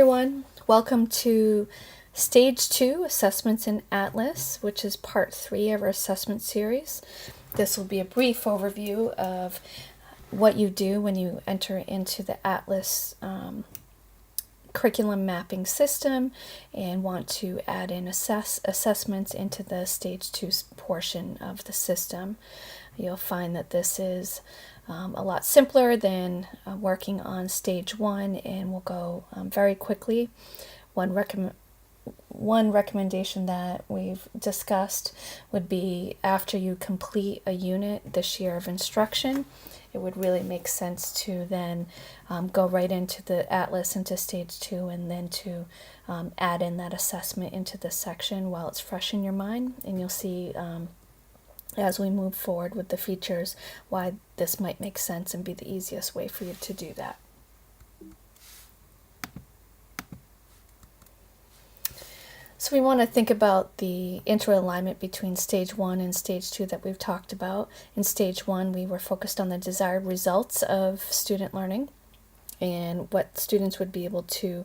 Everyone, welcome to Stage 2 Assessments in Atlas, which is part 3 of our assessment series. This will be a brief overview of what you do when you enter into the Atlas curriculum mapping system and want to add in assessments into the Stage 2 portion of the system. You'll find that this is a lot simpler than working on Stage 1, and we'll go very quickly. One recommendation that we've discussed would be after you complete a unit this year of instruction, it would really make sense to then go right into the Atlas, into Stage 2, and then to add in that assessment into this section while it's fresh in your mind. And you'll see as we move forward with the features why this might make sense and be the easiest way for you to do that. So we want to think about the interalignment between Stage 1 and Stage 2 that we've talked about. In Stage 1, we were focused on the desired results of student learning and what students would be able to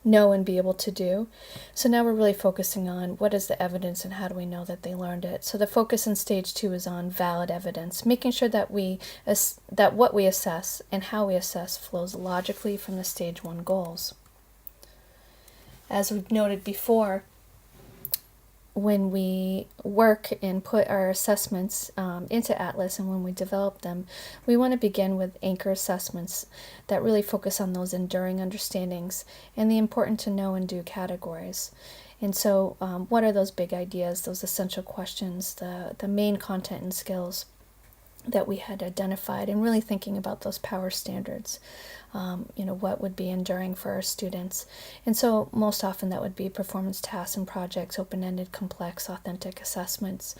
know and be able to do. So now we're really focusing on what is the evidence and how do we know that they learned it. So the focus in Stage 2 is on valid evidence, making sure that that what we assess and how we assess flows logically from the Stage 1 goals. As we've noted before, when we work and put our assessments into Atlas and when we develop them, we want to begin with anchor assessments that really focus on those enduring understandings and the important to know and do categories. And so what are those big ideas, those essential questions, the main content and skills that we had identified, and really thinking about those power standards. What would be enduring for our students. And so most often that would be performance tasks and projects, open-ended, complex, authentic assessments.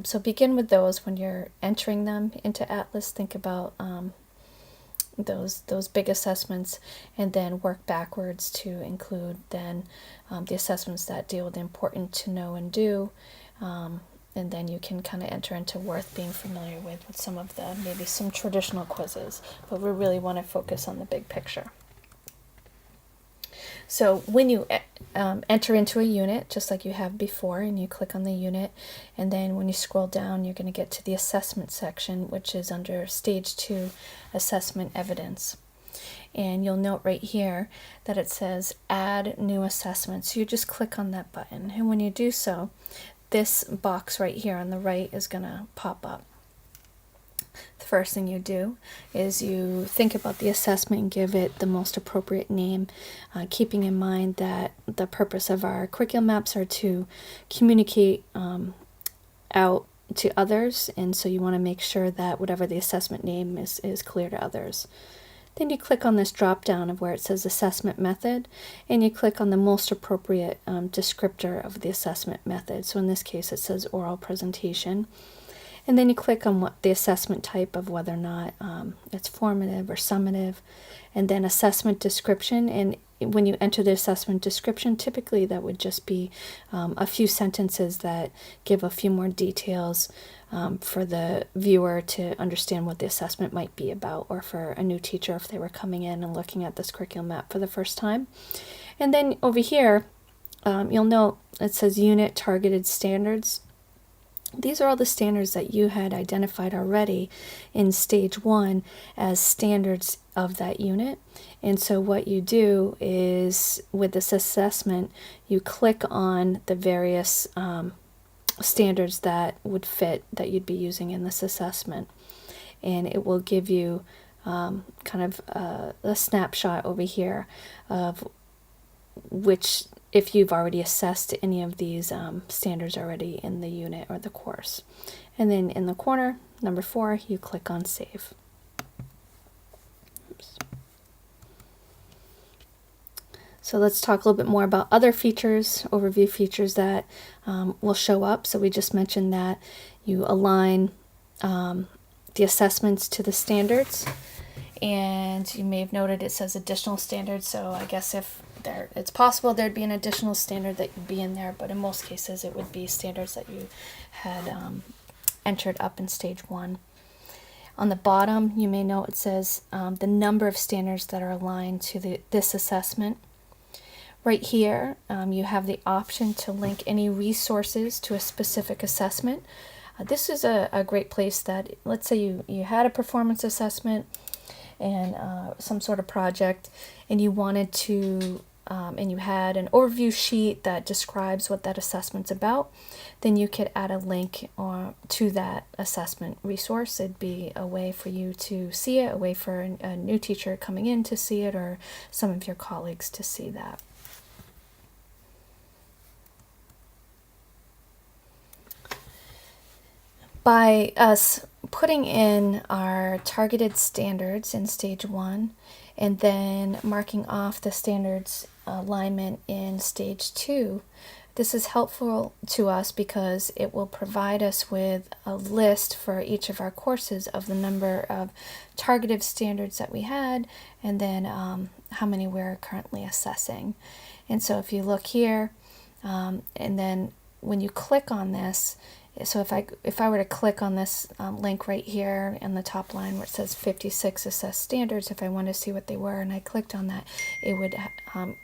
So begin with those when you're entering them into Atlas. Think about those big assessments, and then work backwards to include then the assessments that deal with the important to know and do. And then you can kind of enter into worth being familiar with some of the, maybe some traditional quizzes, but we really want to focus on the big picture. So when you enter into a unit, just like you have before, and you click on the unit, and then when you scroll down, you're going to get to the assessment section, which is under Stage 2 Assessment Evidence. And you'll note right here that it says Add New Assessment. So you just click on that button, and when you do so, this box right here on the right is going to pop up. The first thing you do is you think about the assessment and give it the most appropriate name, keeping in mind that the purpose of our curriculum maps are to communicate out to others, and so you want to make sure that whatever the assessment name is clear to others. Then you click on this drop down of where it says assessment method, and you click on the most appropriate descriptor of the assessment method. So in this case it says oral presentation. And then you click on what the assessment type of whether or not it's formative or summative, and then assessment description. And when you enter the assessment description, typically that would just be a few sentences that give a few more details for the viewer to understand what the assessment might be about, or for a new teacher if they were coming in and looking at this curriculum map for the first time. And then over here, you'll note it says Unit Targeted Standards. These are all the standards that you had identified already in Stage 1 as standards of that unit. And so what you do is, with this assessment, you click on the various standards that would fit, that you'd be using in this assessment. And it will give you kind of a snapshot over here of which, if you've already assessed any of these standards already in the unit or the course. And then in the corner, number 4, you click on Save. Oops. So let's talk a little bit more about other features, overview features that will show up. So we just mentioned that you align the assessments to the standards. And you may have noted it says additional standards, so I guess if it's possible there'd be an additional standard that would be in there, but in most cases it would be standards that you had entered up in Stage 1. On the bottom, you may note it says the number of standards that are aligned to this assessment. Right here, you have the option to link any resources to a specific assessment. This is a great place that, let's say you had a performance assessment and some sort of project, and you wanted to, and you had an overview sheet that describes what that assessment's about, then you could add a link to that assessment resource. It'd be a way for you to see it, a way for a new teacher coming in to see it, or some of your colleagues to see that. By us putting in our targeted standards in stage 1 and then marking off the standards alignment in stage 2, this is helpful to us because it will provide us with a list for each of our courses of the number of targeted standards that we had, and then how many we're currently assessing. And so if you look here, and then when you click on this, so if I were to click on this link right here in the top line where it says 56 assessed standards, if I wanted to see what they were and I clicked on that, it would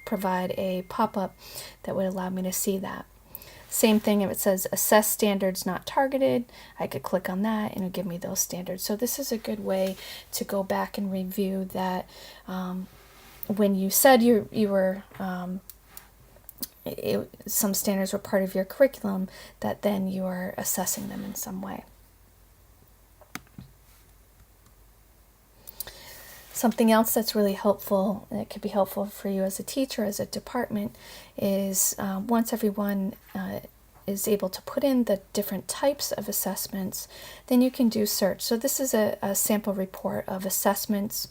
provide a pop-up that would allow me to see that. Same thing if it says assess standards not targeted, I could click on that and it would give me those standards. So this is a good way to go back and review that when you said you were some standards were part of your curriculum, that then you are assessing them in some way. Something else that's really helpful, and it could be helpful for you as a teacher, as a department, is once everyone is able to put in the different types of assessments, then you can do search. So this is a sample report of assessments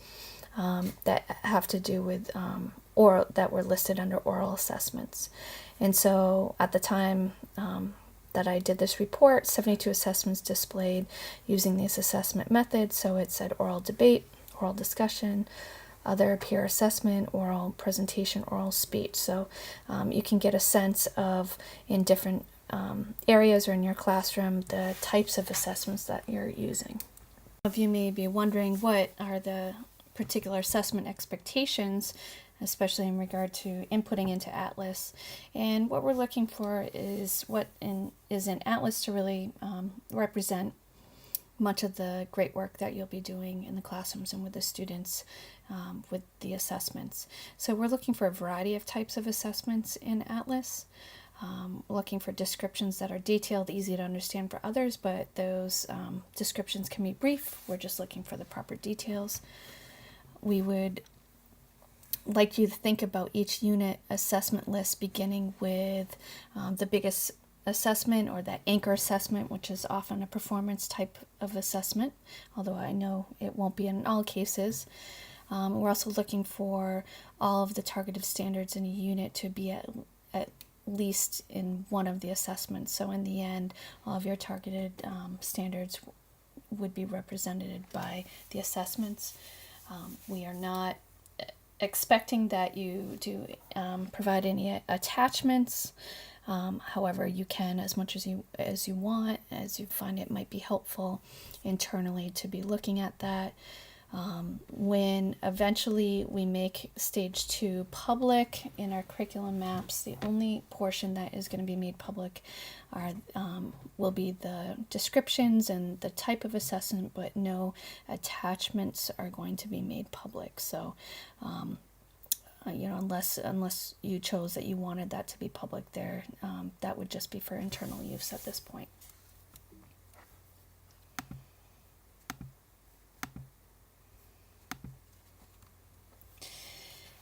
that have to do with oral, that were listed under oral assessments. And so at the time that I did this report, 72 assessments displayed using these assessment methods. So it said oral debate, oral discussion, other peer assessment, oral presentation, oral speech. So you can get a sense of, in different areas or in your classroom, the types of assessments that you're using. Some of you may be wondering, what are the particular assessment expectations, especially in regard to inputting into Atlas. And what we're looking for is what is in Atlas to really represent much of the great work that you'll be doing in the classrooms and with the students with the assessments. So we're looking for a variety of types of assessments in Atlas. Looking for descriptions that are detailed, easy to understand for others, but those descriptions can be brief. We're just looking for the proper details. We would like you to think about each unit assessment list beginning with the biggest assessment or that anchor assessment, which is often a performance type of assessment, although I know it won't be in all cases. We're also looking for all of the targeted standards in a unit to be at least in one of the assessments. So in the end, all of your targeted standards would be represented by the assessments. We are not expecting that you do provide any attachments. However, you can, as much as you want, as you find it might be helpful internally to be looking at that. When eventually we make stage 2 public in our curriculum maps, the only portion that is going to be made public will be the descriptions and the type of assessment, but no attachments are going to be made public. So, unless you chose that you wanted that to be public there, that would just be for internal use at this point.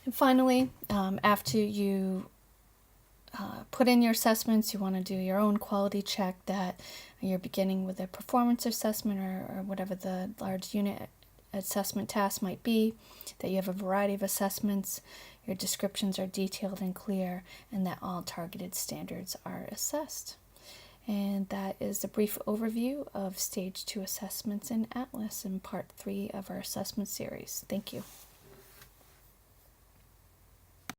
And finally, after you put in your assessments, you want to do your own quality check that you're beginning with a performance assessment or whatever the large unit assessment task might be, that you have a variety of assessments, your descriptions are detailed and clear, and that all targeted standards are assessed. And that is a brief overview of Stage 2 assessments in Atlas in Part 3 of our assessment series. Thank you.